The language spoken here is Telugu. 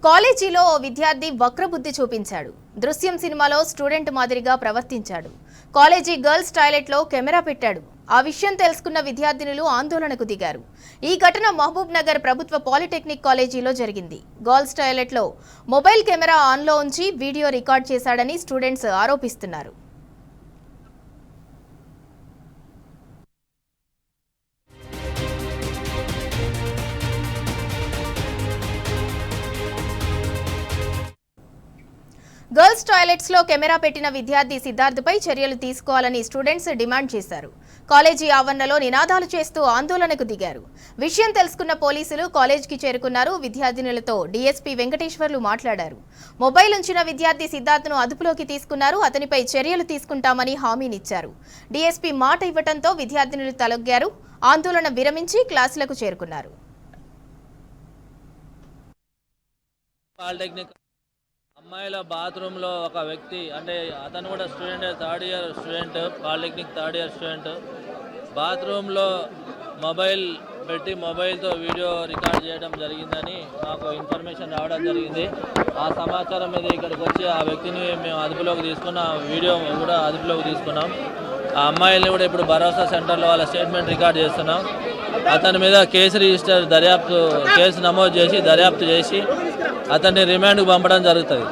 కాలేజీలో ఓ విద్యార్థి వక్రబుద్ధి చూపించాడు. దృశ్యం సినిమాలో స్టూడెంట్ మాదిరిగా ప్రవర్తించాడు. కాలేజీ గర్ల్స్ టాయిలెట్లో కెమెరా పెట్టాడు. ఆ విషయం తెలుసుకున్న విద్యార్థినులు ఆందోళనకు దిగారు. ఈ ఘటన మహబూబ్ నగర్ ప్రభుత్వ పాలిటెక్నిక్ కాలేజీలో జరిగింది. గర్ల్స్ టాయిలెట్లో మొబైల్ కెమెరా ఆన్లో ఉంచి వీడియో రికార్డ్ చేశాడని స్టూడెంట్స్ ఆరోపిస్తున్నారు. గర్ల్స్ టాయిలెట్స్ లో కెమెరా పెట్టిన విద్యార్థి సిద్ధార్థపై చర్యలు తీసుకోవాలని స్టూడెంట్స్ డిమాండ్ చేశారు. కాలేజీ ఆవరణలో నినాదాలు చేస్తూ ఆందోళనకు దిగారు. విషయం తెలుసుకున్న పోలీసులు కాలేజీకి చేరుకున్నారు. విద్యార్థినులతో డీఎస్పీ వెంకటేశ్వర్లు మాట్లాడారు. మొబైల్ ఉంచిన విద్యార్థి సిద్ధార్థను అదుపులోకి తీసుకున్నారు. అతనిపై చర్యలు తీసుకుంటామని హామీనిచ్చారు. డీఎస్పీ మాట ఇవ్వడంతో విద్యార్థినులు తలొగ్గారు. ఆందోళన విరమించి క్లాసులకు చేరుకున్నారు. అమ్మాయిల బాత్రూంలో ఒక వ్యక్తి, అంటే అతను కూడా student, third year student, polytechnic third year student, బాత్రూంలో మొబైల్ పెట్టి మొబైల్తో వీడియో రికార్డ్ చేయడం జరిగిందని మాకు ఇన్ఫర్మేషన్ రావడం జరిగింది. ఆ సమాచారం మీద ఇక్కడికి వచ్చి ఆ వ్యక్తిని మేము అదుపులోకి తీసుకున్న వీడియో కూడా అదుపులోకి తీసుకున్నాం. ఆ అమ్మాయిల్ని కూడా ఇప్పుడు భరోసా సెంటర్లో వాళ్ళ స్టేట్మెంట్ రికార్డ్ చేస్తున్నాం. అతని మీద కేసు రిజిస్టర్ కేసు నమోదు చేసి దర్యాప్తు చేసి అతన్ని రిమాండ్కు పంపడం జరుగుతుంది.